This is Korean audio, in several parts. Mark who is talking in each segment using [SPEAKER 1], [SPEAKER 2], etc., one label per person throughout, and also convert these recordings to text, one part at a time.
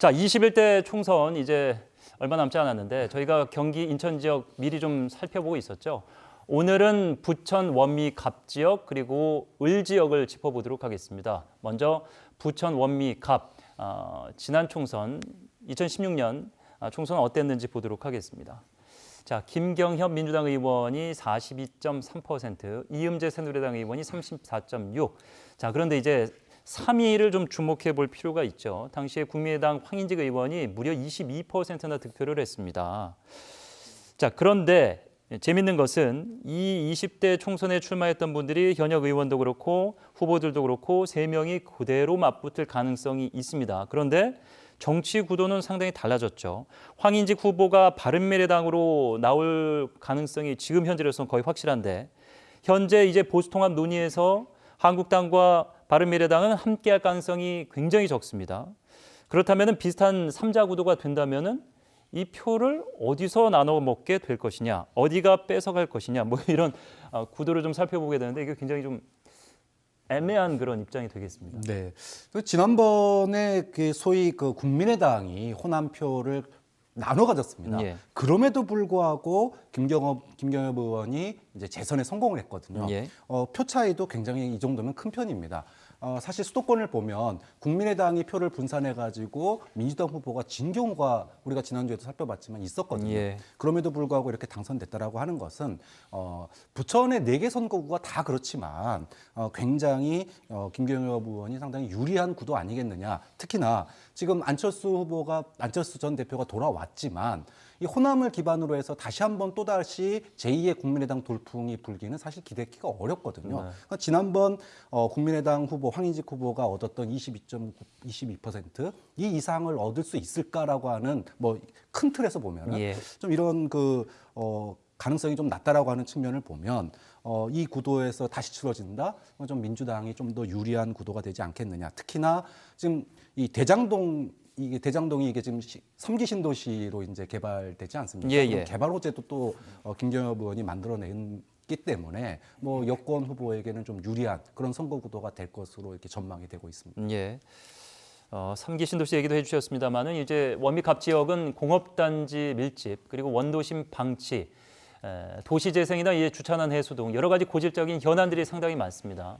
[SPEAKER 1] 자, 21대 총선 이제 얼마 남지 않았는데 저희가 경기 인천 지역 미리 좀 살펴보고 있었죠. 오늘은 부천 원미 갑 지역 그리고 을 지역을 짚어보도록 하겠습니다. 먼저 부천 원미 갑 지난 총선 2016년 총선 어땠는지 보도록 하겠습니다. 자, 김경협 민주당 의원이 42.3%, 이음재 새누리당 의원이 34.6%. 자, 그런데 이제 3위를 좀 주목해 볼 필요가 있죠. 당시에 국민의당 황인직 의원이 무려 22%나 득표를 했습니다. 자, 그런데 재밌는 것은 이 20대 총선에 출마했던 분들이 현역 의원도 그렇고 후보들도 그렇고 3명이 그대로 맞붙을 가능성이 있습니다. 그런데 정치 구도는 상당히 달라졌죠. 황인직 후보가 바른미래당으로 나올 가능성이 지금 현재로서는 거의 확실한데 현재 이제 보수통합 논의에서 한국당과 바른미래당은 함께할 가능성이 굉장히 적습니다. 그렇다면 비슷한 3자 구도가 된다면 이 표를 어디서 나눠 먹게 될 것이냐, 어디가 뺏어갈 것이냐, 뭐 이런 구도를 좀 살펴보게 되는데 이게 굉장히 좀 애매한 그런 입장이 되겠습니다.
[SPEAKER 2] 네. 지난번에 그 소위 그 국민의당이 호남표를 나눠 가졌습니다.
[SPEAKER 1] 예.
[SPEAKER 2] 그럼에도 불구하고 김경협 의원이 이제 재선에 성공을 했거든요.
[SPEAKER 1] 예.
[SPEAKER 2] 표 차이도 굉장히 이 정도면 큰 편입니다. 사실 수도권을 보면 국민의당이 표를 분산해 가지고 민주당 후보가 진 경우가 우리가 지난주에도 살펴봤지만 있었거든요.
[SPEAKER 1] 예.
[SPEAKER 2] 그럼에도 불구하고 이렇게 당선됐다라고 하는 것은 부천의 4개 선거구가 다 그렇지만 굉장히 김경협 의원이 상당히 유리한 구도 아니겠느냐. 특히나 지금 안철수 전 대표가 돌아왔지만 이 호남을 기반으로 해서 다시 한번 또다시 제2의 국민의당 돌풍이 불기는 사실 기대하기가 어렵거든요.
[SPEAKER 1] 네.
[SPEAKER 2] 그러니까 지난번 국민의당 후보 황인직 후보가 얻었던 22% 이 이상을 얻을 수 있을까라고 하는 뭐 큰 틀에서 보면은
[SPEAKER 1] 예.
[SPEAKER 2] 좀 이런 가능성이 좀 낮다라고 하는 측면을 보면 이 구도에서 다시 치러진다, 좀 민주당이 좀 더 유리한 구도가 되지 않겠느냐. 특히나 지금 이 대장동이 이게 지금 3기 신도시로 이제 개발되지 않습니까?
[SPEAKER 1] 예, 예.
[SPEAKER 2] 그럼 개발 호재도 또 김경협 의원이 만들어냈기 때문에 뭐 여권 후보에게는 좀 유리한 그런 선거 구도가 될 것으로 이렇게 전망이 되고 있습니다.
[SPEAKER 1] 예. 3기 신도시 얘기도 해주셨습니다만은 이제 원미갑 지역은 공업단지 밀집 그리고 원도심 방치, 도시재생이나 주차난 해소 등 여러 가지 고질적인 현안들이 상당히 많습니다.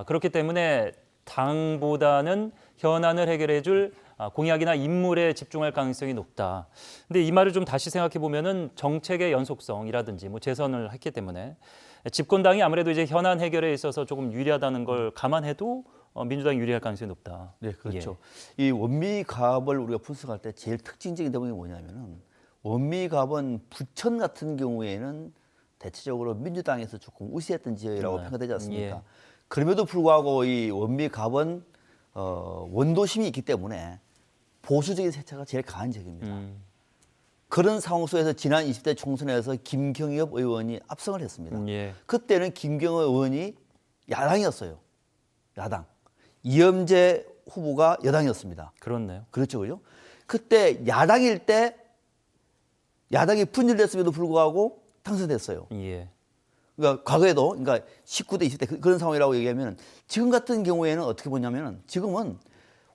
[SPEAKER 1] 그렇기 때문에 당보다는 현안을 해결해줄 공약이나 인물에 집중할 가능성이 높다. 근데 이 말을 좀 다시 생각해 보면은 정책의 연속성이라든지 뭐 재선을 했기 때문에 집권당이 아무래도 이제 현안 해결에 있어서 조금 유리하다는 걸 감안해도 민주당이 유리할 가능성이 높다.
[SPEAKER 3] 네, 그렇죠. 이 원미갑을 우리가 분석할 때 제일 특징적인 대목이 뭐냐면은 원미갑은 부천 같은 경우에는 대체적으로 민주당에서 조금 우세했던 지역이라고 평가되지 않습니까?
[SPEAKER 1] 예.
[SPEAKER 3] 그럼에도 불구하고 이 원미갑은 원도심이 있기 때문에 보수적인 세차가 제일 강한 지역입니다. 그런 상황 속에서 지난 20대 총선에서 김경협 의원이 압승을 했습니다.
[SPEAKER 1] 예.
[SPEAKER 3] 그때는 김경협 의원이 야당이었어요. 야당. 이음재 후보가 여당이었습니다.
[SPEAKER 1] 그렇네요.
[SPEAKER 3] 그렇죠, 그죠? 그때 야당일 때 야당이 분열됐음에도 불구하고 당선됐어요.
[SPEAKER 1] 예.
[SPEAKER 3] 그러니까 과거에도 그러니까 19대, 20대 그런 상황이라고 얘기하면 지금 같은 경우에는 어떻게 보냐면은 지금은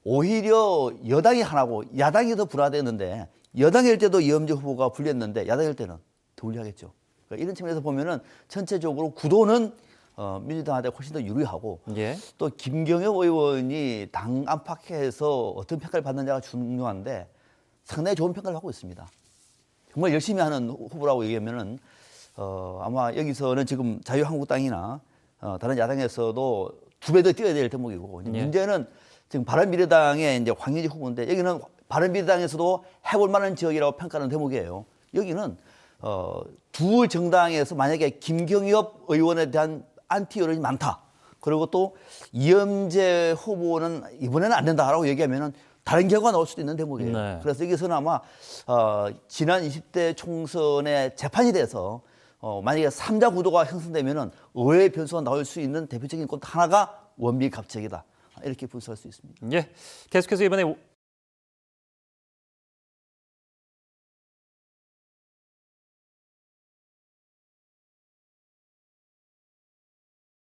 [SPEAKER 3] 오히려 여당이 하나고 야당이 더 불화됐는데 여당일 때도 이음재 후보가 불리했는데 야당일 때는 더 불리하겠죠. 그러니까 이런 측면에서 보면은 전체적으로 구도는 민주당한테 훨씬 더 유리하고
[SPEAKER 1] 예.
[SPEAKER 3] 또 김경협 의원이 당 안팎에서 어떤 평가를 받느냐가 중요한데 상당히 좋은 평가를 받고 있습니다. 정말 열심히 하는 후보라고 얘기하면은 아마 여기서는 지금 자유한국당이나 다른 야당에서도 2배 더 뛰어야 될 대목이고
[SPEAKER 1] 예.
[SPEAKER 3] 문제는 지금 바른미래당의 이제 황인직 후보인데 여기는 바른미래당에서도 해볼 만한 지역이라고 평가하는 대목이에요. 여기는 두 정당에서 만약에 김경협 의원에 대한 안티 여론이 많다. 그리고 또 이음재 후보는 이번에는 안 된다라고 얘기하면은 다른 결과가 나올 수도 있는 대목이에요.
[SPEAKER 1] 네.
[SPEAKER 3] 그래서 여기서는 아마 지난 20대 총선에 재판이 돼서 만약에 3자 구도가 형성되면은 의외의 변수가 나올 수 있는 대표적인 곳 하나가 원미갑 지역이다. 이렇게 분석할 수 있습니다.
[SPEAKER 1] 예. 계속해서 이번에